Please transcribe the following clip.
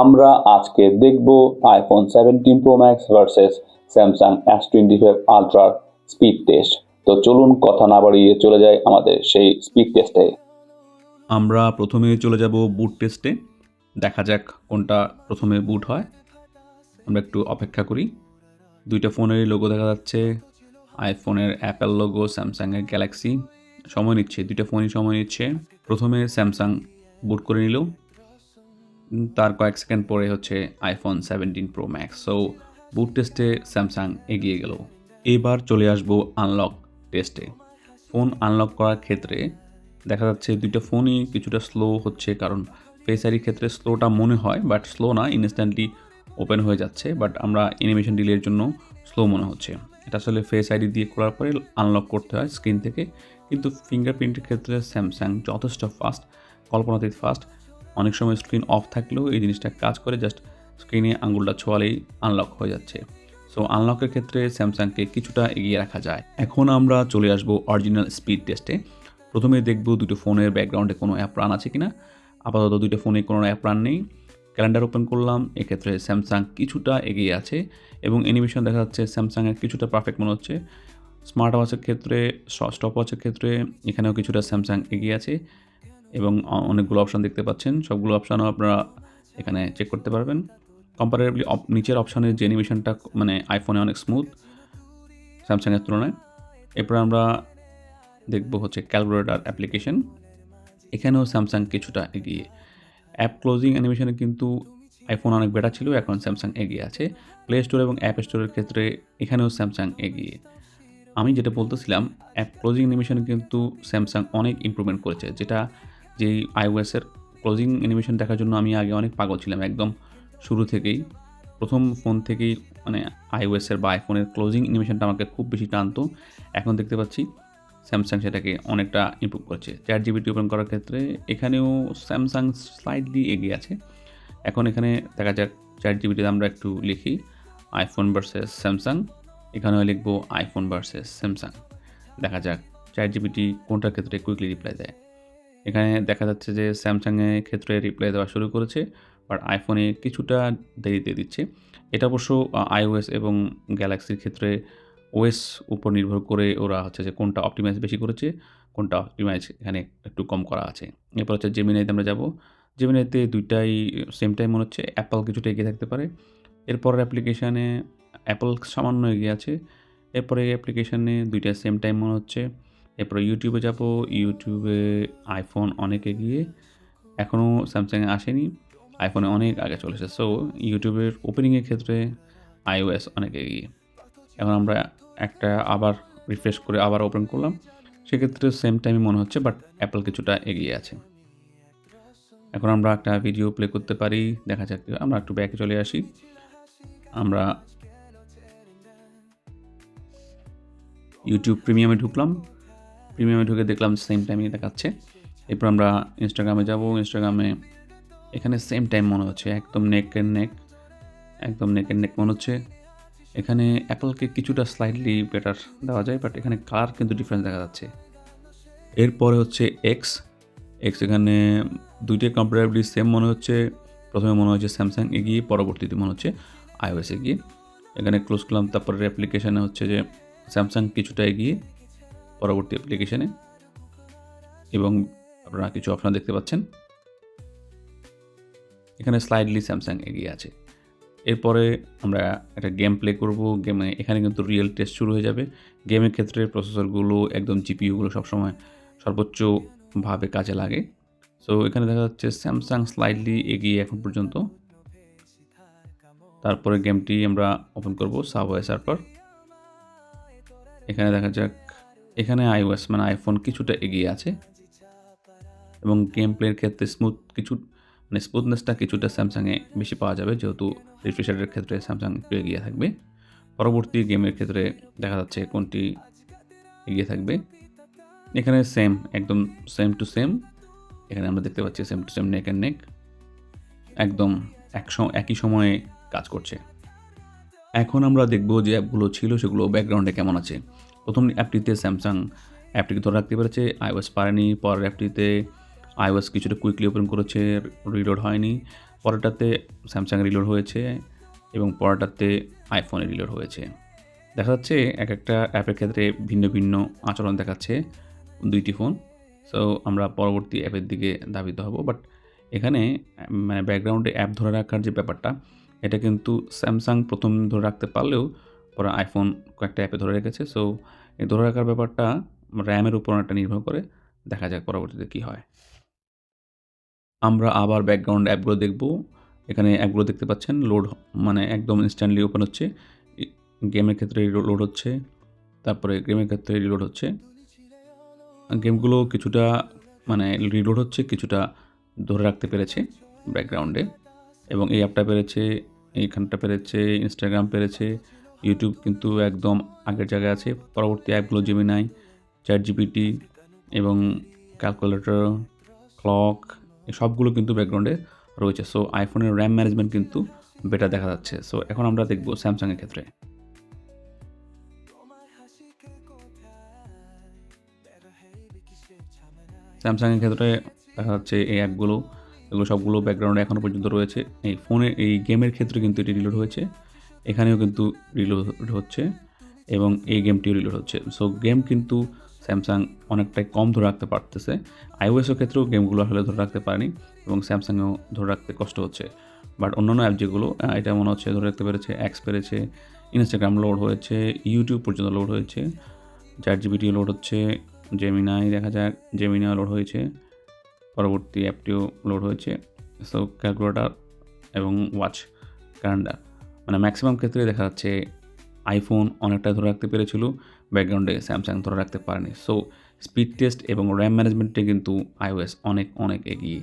আমরা আজকে দেখব iPhone 17 pro max versus Samsung S25 আলট্রার স্পিড টেস্ট। তো চলুন কথা না বাড়িয়ে চলে যাই আমাদের সেই স্পিড টেস্টে। আমরা প্রথমে চলে যাব বুট টেস্টে। দেখা যাক কোনটা প্রথমে বুট হয়। আমরা একটু অপেক্ষা করি। দুইটা ফোনেরই লোগো দেখা যাচ্ছে। আইফোনের অ্যাপেল লোগো, স্যামসাংয়ের গ্যালাক্সি। সময় নিচ্ছে, দুইটা ফোনই সময় নিচ্ছে। প্রথমে স্যামসাং বুট করে নিল, তার কয়েক সেকেন্ড পরে হচ্ছে আইফোন 17 প্রো ম্যাক্স। সো বুট টেস্টে স্যামসাং এগিয়ে গেল। এবার চলে আসবো আনলক টেস্টে। ফোন আনলক করার ক্ষেত্রে দেখা যাচ্ছে দুইটা ফোনই কিছুটা স্লো হচ্ছে, কারণ ফেস আইডির ক্ষেত্রে স্লোটা মনে হয়, বাট স্লো না, ইনস্ট্যান্টলি ওপেন হয়ে যাচ্ছে। বাট আমরা অ্যানিমেশন ডিলের জন্য স্লো মনে হচ্ছে। এটা আসলে ফেস আইডি দিয়ে করার পরে আনলক করতে হয় স্ক্রিন থেকে, কিন্তু ফিঙ্গারপ্রিন্টের ক্ষেত্রে স্যামসাং যথেষ্ট ফাস্ট, কল্পনাতীত ফাস্ট। অনেক সময় স্ক্রিন অফ থাকলেও এই জিনিসটা কাজ করে, জাস্ট স্ক্রিনে আঙুলটা ছোঁয়ালেই আনলক হয়ে যাচ্ছে। সো আনলকের ক্ষেত্রে স্যামসাংকে কিছুটা এগিয়ে রাখা যায়। এখন আমরা চলে আসবো অরিজিনাল স্পিড টেস্টে। প্রথমে দেখব দুটো ফোনের ব্যাকগ্রাউন্ডে কোনো অ্যাপ রান আছে কিনা। আপাতত দুটো ফোনে কোনো অ্যাপ রান নেই। ক্যালেন্ডার ওপেন করলাম, এক্ষেত্রে স্যামসাং কিছুটা এগিয়ে আছে এবং অ্যানিমেশন দেখা যাচ্ছে স্যামসাংয়ের কিছুটা পারফেক্ট মনে হচ্ছে। স্মার্ট ওয়াচের ক্ষেত্রে, স্টপ ওয়াচের ক্ষেত্রে এখানেও কিছুটা স্যামসাং এগিয়ে আছে এবং অনেকগুলো অপশান দেখতে পাচ্ছেন। সবগুলো অপশানও আপনারা এখানে চেক করতে পারবেন। কম্পারেটিভলি নিচের অপশানের যে অ্যানিমেশনটা মানে আইফোনে অনেক স্মুথ স্যামসাংয়ের তুলনায়। এরপর আমরা দেখব হচ্ছে ক্যালকুলেটর অ্যাপ্লিকেশন। এখানেও স্যামসাং কিছুটা এগিয়ে। অ্যাপ ক্লোজিং অ্যানিমেশনে কিন্তু আইফোন অনেক বেটার ছিল, এখন স্যামসাং এগিয়ে আছে। প্লে স্টোর এবং অ্যাপ স্টোরের ক্ষেত্রে এখানেও স্যামসাং এগিয়ে। আমি যেটা বলতেছিলাম, অ্যাপ ক্লোজিং অ্যানিমেশনে কিন্তু স্যামসাং অনেক ইমপ্রুভমেন্ট করেছে, যেটা যেই আইওএসের ক্লোজিং অ্যানিমেশন দেখার জন্য আমি আগে অনেক পাগল ছিলাম। একদম শুরু থেকেই, প্রথম ফোন থেকেই মানে আইওএসের বা আইফোনের ক্লোজিং অ্যানিমেশনটা আমাকে খুব বেশি টানতো। এখন দেখতে পাচ্ছি স্যামসাং সেটাকে অনেকটা ইমপ্রুভ করেছে। ChatGPT ওপেন করার ক্ষেত্রে এখানেও স্যামসাং স্লাইডলি এগিয়ে আছে। এখন এখানে দেখা যাক ChatGPT-তে আমরা একটু লিখি আইফোন ভার্সেস স্যামসাং। এখানেও লিখবো আইফোন ভার্সেস স্যামসাং। দেখা যাক ChatGPT কোনটার ক্ষেত্রে কুইকলি রিপ্লাই দেয়। এখানে দেখা যাচ্ছে যে স্যামসাংয়ের ক্ষেত্রে রিপ্লাই দেওয়া শুরু করেছে, বাট আইফোনে কিছুটা দেরিতে দিচ্ছে। এটা অবশ্য iOS এবং গ্যালাক্সির ক্ষেত্রে ওএস উপর নির্ভর করে ওরা হচ্ছে যে কোনটা অপটিমাইজ বেশি করেছে, কোনটা অপটিমাইজ এখানে একটু কম করা আছে। এরপর হচ্ছে জেমিনাইতে আমরা যাব। জেমিনাইতে দুইটাই সেম টাইম মনে হচ্ছে, অ্যাপল কিছুটা এগিয়ে থাকতে পারে। এরপরের অ্যাপ্লিকেশানে অ্যাপল সামান্য এগিয়ে আছে। এরপরে এই অ্যাপ্লিকেশানে দুইটা সেম টাইম মনে হচ্ছে। এরপরে ইউটিউবে যাব, ইউটিউবে আইফোন অনেক এগিয়ে। এখনও স্যামসাংয়ে আসেনি, আইফোনে অনেক আগে চলে এসেছে। সো ইউটিউবের ওপেনিংয়ের ক্ষেত্রে iOS অনেক এগিয়ে। এখন আমরা একটা আবার রিফ্রেশ করে আবার ওপেন করলাম, সেক্ষেত্রে সেম টাইমে মনে হচ্ছে, বাট অ্যাপল কিছুটা এগিয়ে আছে। এখন আমরা একটা ভিডিও প্লে করতে পারি, দেখা যাক। আমরা একটু ব্যাকে চলে আসি। আমরা ইউটিউব প্রিমিয়ামে ঢুকলাম, প্রিমিয়ামে ঢুকে দেখলাম সেম টাইমই দেখাচ্ছে। এরপর আমরা ইনস্টাগ্রামে যাব, ইনস্টাগ্রামে এখানে সেম টাইম মনে হচ্ছে, একদম নেক অ্যান্ড নেক, একদম নেক অ্যান্ড নেক মনে হচ্ছে। এখানে অ্যাপলকে কিছুটা স্লাইডলি বেটার দেওয়া যায়, বাট এখানে কালার কিন্তু ডিফারেন্স দেখা যাচ্ছে। এরপরে হচ্ছে এক্স এখানে দুইটাই কম্পারেটিভলি সেম মনে হচ্ছে। প্রথমে মনে হচ্ছে স্যামসাং এগিয়ে, পরবর্তীতে মনে হচ্ছে iOS এগিয়ে। এখানে ক্লোজ করলাম, তারপরে অ্যাপ্লিকেশানে হচ্ছে যে স্যামসাং কিছুটা এগিয়ে পরবর্তী অ্যাপ্লিকেশানে, এবং আপনারা কিছু অপশান দেখতে পাচ্ছেন। এখানে স্লাইডলি স্যামসাং এগিয়ে আছে। এরপরে আমরা একটা গেম প্লে করব। গেমে এখানে কিন্তু রিয়েল টেস্ট শুরু হয়ে যাবে। গেমের ক্ষেত্রে প্রসেসরগুলো একদম জিপিইউগুলো সবসময় সর্বোচ্চভাবে কাজে লাগে। সো এখানে দেখা যাচ্ছে স্যামসাং স্লাইডলি এগিয়ে এখন পর্যন্ত। তারপরে গেমটি আমরা ওপেন করব সাবওয়ে সার্ফার। এখানে দেখা যাক, এখানে iOS মানে আইফোন কিছুটা এগিয়ে আছে এবং গেম প্লের ক্ষেত্রে স্মুথনেসটা কিছুটা স্যামসাংয়ে বেশি পাওয়া যাবে, যেহেতু রিফ্রেশ রেটের ক্ষেত্রে স্যামসাং একটু এগিয়ে থাকবে। পরবর্তী গেমের ক্ষেত্রে দেখা যাচ্ছে কোনটি এগিয়ে থাকবে। এখানে সেম, একদম সেম টু সেম। এখানে আমরা দেখতে পাচ্ছি same to same, neck and neck, একদম একই সময়ে কাজ করছে। এখন আমরা দেখব যে অ্যাপগুলো ছিল সেগুলো ব্যাকগ্রাউন্ডে কেমন আছে। প্রথম অ্যাপটিতে স্যামসাং অ্যাপটিকে ধরে রাখতে পেরেছে, iOS পারেনি। পরের অ্যাপটিতে iOS কিছুটা কুইকলি ওপেন করেছে, রিলোড হয়নি। পরেরটাতে স্যামসাং রিলোড হয়েছে এবং পরেরটাতে আইফোনে রিলোড হয়েছে। দেখা যাচ্ছে এক একটা অ্যাপের ক্ষেত্রে ভিন্ন ভিন্ন আচরণ দেখাচ্ছে দুইটি ফোন। সো আমরা পরবর্তী অ্যাপের দিকে ধাবিত হব। বাট এখানে মানে ব্যাকগ্রাউন্ডে অ্যাপ ধরে রাখার যে ব্যাপারটা, এটা কিন্তু স্যামসাং প্রথম ধরে রাখতে পারলেও পরে আইফোন কয়েকটা অ্যাপে ধরে রেখেছে। সো এই ধরে রাখার ব্যাপারটা র্যামের উপর অনেকটা নির্ভর করে। দেখা যাক পরবর্তীতে কী হয়। আমরা আবার ব্যাকগ্রাউন্ড অ্যাপগুলো দেখব। এখানে অ্যাপগুলো দেখতে পাচ্ছেন লোড মানে একদম ইনস্ট্যান্টলি ওপেন হচ্ছে। গেমের ক্ষেত্রে লোড হচ্ছে, তারপরে গেমের ক্ষেত্রে রিলোড হচ্ছে। গেমগুলো কিছুটা মানে রিলোড হচ্ছে, কিছুটা ধরে রাখতে পেরেছে ব্যাকগ্রাউন্ডে, এবং এই অ্যাপটা পেরেছে, এইখানটা পেরেছে, ইনস্টাগ্রাম পেরেছে, ইউটিউব কিন্তু একদম আগের জায়গায় আছে। পরবর্তী অ্যাপগুলো জেমিনাই, চ্যাটজিপিটি এবং ক্যালকুলেটর, ক্লক, এই সবগুলো কিন্তু ব্যাকগ্রাউন্ডে রয়েছে। সো আইফোনের র্যাম ম্যানেজমেন্ট কিন্তু বেটার দেখা যাচ্ছে। সো এখন আমরা দেখব স্যামসাংয়ের ক্ষেত্রে। স্যামসাংয়ের ক্ষেত্রে দেখা যাচ্ছে এই অ্যাপগুলো, এগুলো সবগুলো ব্যাকগ্রাউন্ডে এখনও পর্যন্ত রয়েছে। এই ফোনে এই গেমের ক্ষেত্রে কিন্তু এটি রিলোড হয়েছে, এখানেও কিন্তু রিলোড হচ্ছে এবং এই গেমটিও রিলোড হচ্ছে। সো গেম কিন্তু স্যামসাং অনেকটাই কম ধরে রাখতে পারতেছে। আইওএসের ক্ষেত্রেও গেমগুলো আসলে ধরে রাখতে পারেনি এবং স্যামসাংয়েও ধরে রাখতে কষ্ট হচ্ছে। বাট অন্যান্য অ্যাপ যেগুলো এটা মনে হচ্ছে ধরে রাখতে পেরেছে। এক্স পেরেছে, ইনস্টাগ্রাম লোড হয়েছে, ইউটিউব পর্যন্ত লোড হয়েছে, চ্যাটজিপিটিও লোড হচ্ছে, জেমিনাই দেখা যাক, জেমিনাই লোড হয়েছে, পরবর্তী অ্যাপটিও লোড হয়েছে। সো ক্যালকুলেটর এবং ওয়াচ ক্যালেন্ডার, মানে ম্যাক্সিমাম ক্ষেত্রে দেখা যাচ্ছে আইফোন অনেকটা ধরে রাখতে পেরেছিল, ব্যাকগ্রাউন্ডে স্যামসাং ধরে রাখতে পারেনি। সো স্পিড টেস্ট এবং র্যাম ম্যানেজমেন্টে কিন্তু আইওএস অনেক অনেক এগিয়ে।